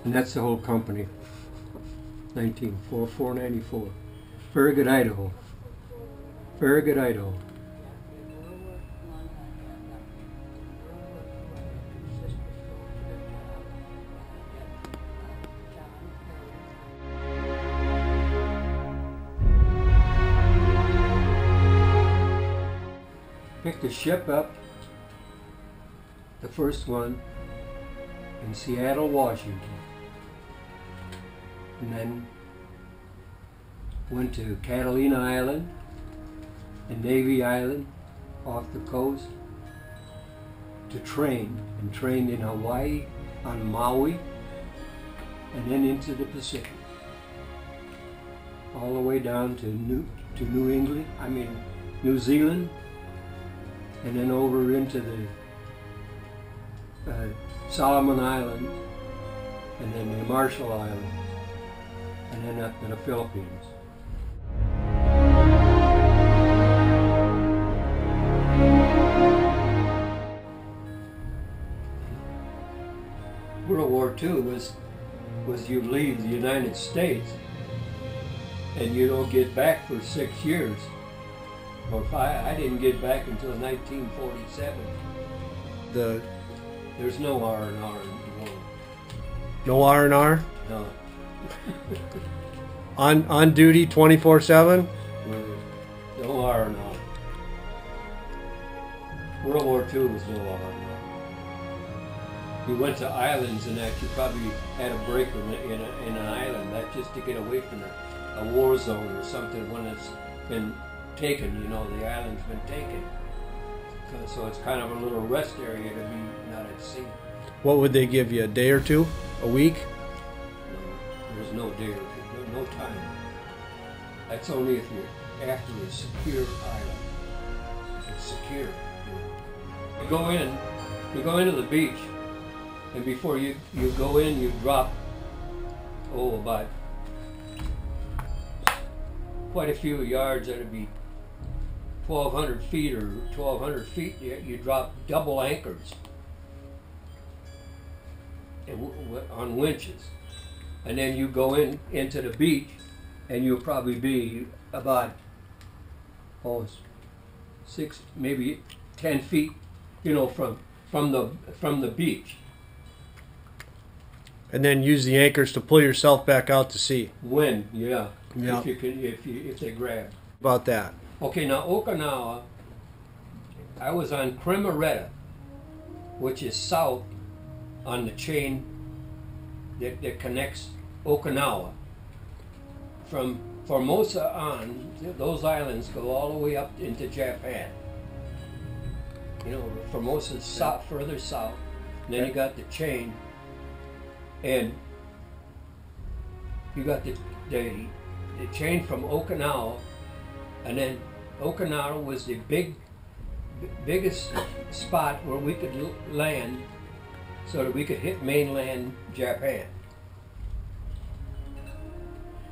And that's the whole company. 494. Farragut, Idaho. Farragut, Idaho. Picked the ship up, the first one, in Seattle, Washington, and then went to Catalina Island and Navy Island off the coast to train, and trained in Hawaii, on Maui, and then into the Pacific, all the way down to New Zealand, and then over into the Solomon Islands, and then the Marshall Islands, and then up to the Philippines. World War II was you leave the United States and you don't get back for 6 years. Or I didn't get back until 1947. There's no R&R in the war. No R&R? No. On duty 24/7? No R&R. World War II was no R&R. We went to islands and that you probably had a break in an island. That's just to get away from a war zone or something when it's been taken, the island's been taken. So it's kind of a little rest area to be not at sea. What would they give you, a day or two? A week? No, there's no day or two, no time. That's only if you're after a secure island. It's secure. You go into the beach, and before you go in, you drop, about quite a few yards. That'd be 1,200 feet or 1,200 feet. You drop double anchors on winches, and then you go into the beach, and you'll probably be about 6, maybe 10 feet, from the beach. And then use the anchors to pull yourself back out to sea. Yeah. If they grab. About that. Okay, now Okinawa, I was on Kremereta, which is south on the chain that connects Okinawa. From Formosa on, those islands go all the way up into Japan. Formosa's south, further south, and then you got the chain, and you got the chain from Okinawa, and then Okinawa was the biggest spot where we could land so that we could hit mainland Japan.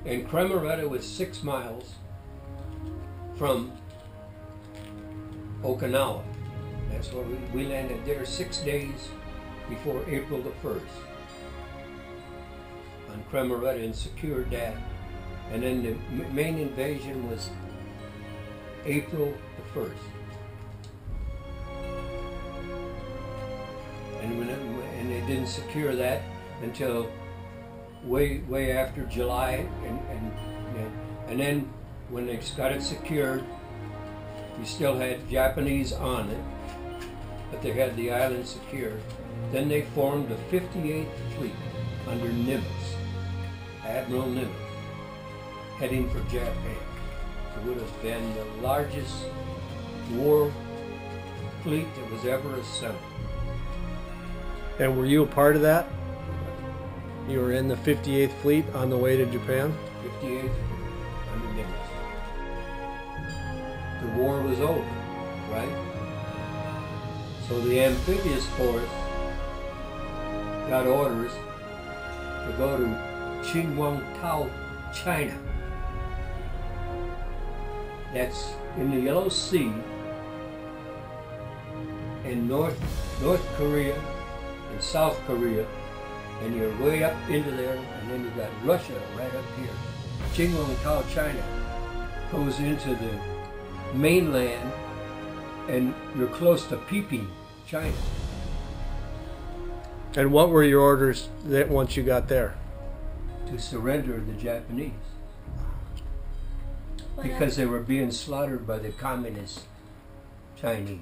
And Kremereta was 6 miles from Okinawa. That's where we landed there 6 days before April the 1st on Kremereta, and secured that. And then the main invasion was April the 1st. And they didn't secure that until way after July, and then when they got it secured, we still had Japanese on it, but they had the island secured. Then they formed the 58th Fleet under Nimitz, Admiral Nimitz, heading for Japan. It would have been the largest war fleet that was ever assembled. And were you a part of that? You were in the 58th Fleet on the way to Japan? 58th under Nimitz. The war was over, right? So the amphibious force got orders to go to Qinhuangdao, China. That's in the Yellow Sea, and North Korea and South Korea and you're way up into there, and then you got Russia right up here. Qinglongtao, China, goes into the mainland, and you're close to Peeping, China. And what were your orders that once you got there? To surrender the Japanese. Because they were being slaughtered by the communist Chinese.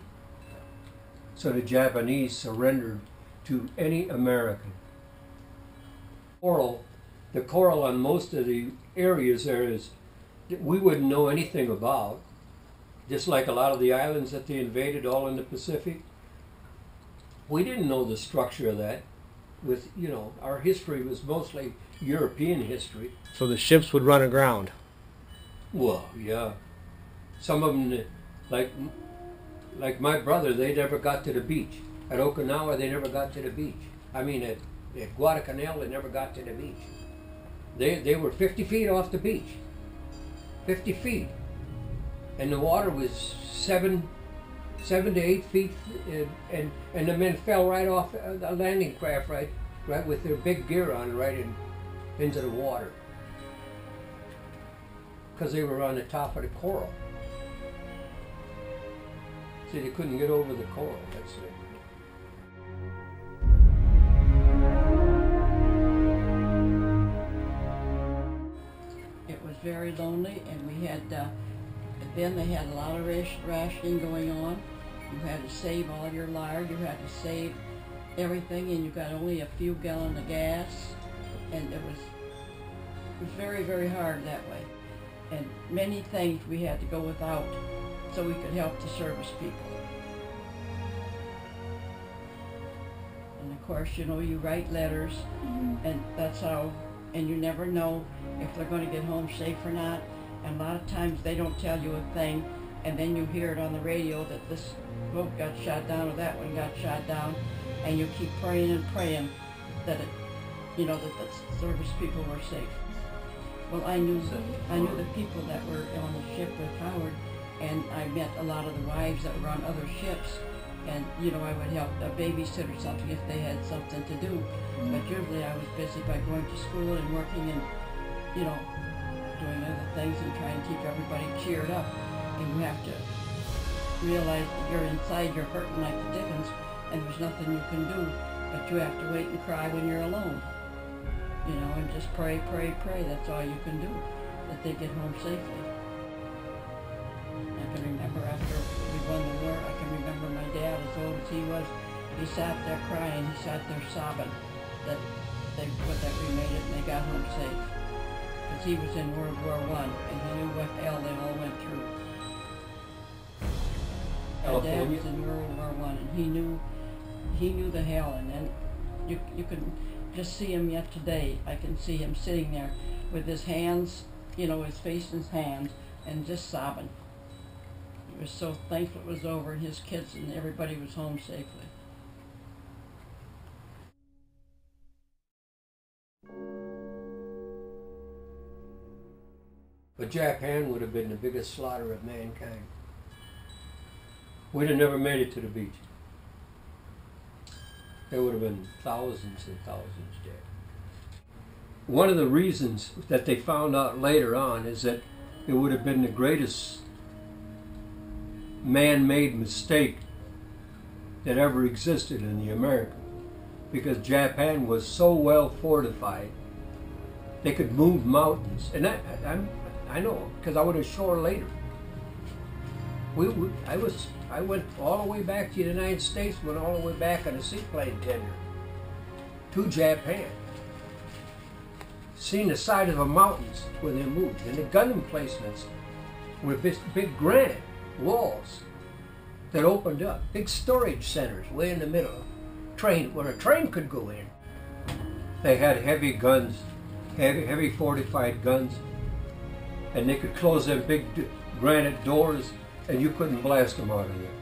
So the Japanese surrendered to any American. The coral on most of the areas there is, we wouldn't know anything about. Just like a lot of the islands that they invaded all in the Pacific. We didn't know the structure of that. With, you know, our history was mostly European history. So the ships would run aground? Well, yeah. Some of them, like my brother, they never got to the beach. At Okinawa, they never got to the beach. I mean, at Guadalcanal, they never got to the beach. They were 50 feet off the beach. 50 feet. And the water was 7 to 8 feet, and the men fell right off the landing craft, right with their big gear on, into the water. Because they were on the top of the coral. See, they couldn't get over the coral, that's it. It was very lonely, and we had, then they had a lot of rationing going on. You had to save all your lard, you had to save everything, and you got only a few gallons of gas, and it was very, very hard that way. And many things we had to go without so we could help the service people. And of course, you know, you write letters, and that's how, and you never know if they're going to get home safe or not. And a lot of times they don't tell you a thing, and then you hear it on the radio that this boat got shot down or that one got shot down, and you keep praying and praying that it, you know, that the service people were safe. Well, I knew the people that were on the ship with Howard, and I met a lot of the wives that were on other ships, and you know, I would help a babysit or something if they had something to do. But usually I was busy by going to school and working and, you know, doing other things and trying to keep everybody cheered up. And you have to realize that you're inside, you're hurting like the dickens, and there's nothing you can do, but you have to wait and cry when you're alone. You know, and just pray, pray, pray. That's all you can do, that they get home safely. I can remember after we won the war, I can remember my dad, as old as he was, he sat there crying, he sat there sobbing that we made it and they got home safe. Because he was in World War I, and he knew what hell they all went through. My dad was in World War I, and he knew the hell, and then you can just see him yet today. I can see him sitting there with his hands, you know, his face in his hands, and just sobbing. He was so thankful it was over, and his kids and everybody was home safely. But Japan would have been the biggest slaughter of mankind. We'd have never made it to the beach. There would have been thousands and thousands dead. One of the reasons that they found out later on is that it would have been the greatest man-made mistake that ever existed in the Americas, because Japan was so well fortified. They could move mountains, and I know, because I was ashore later. I went all the way back to the United States, went all the way back on a seaplane tender to Japan. Seen the side of the mountains where they moved, and the gun emplacements were big granite walls that opened up, big storage centers way in the middle, where a train could go in. They had heavy guns, heavy fortified guns, and they could close them big granite doors, and you couldn't blast them out of there.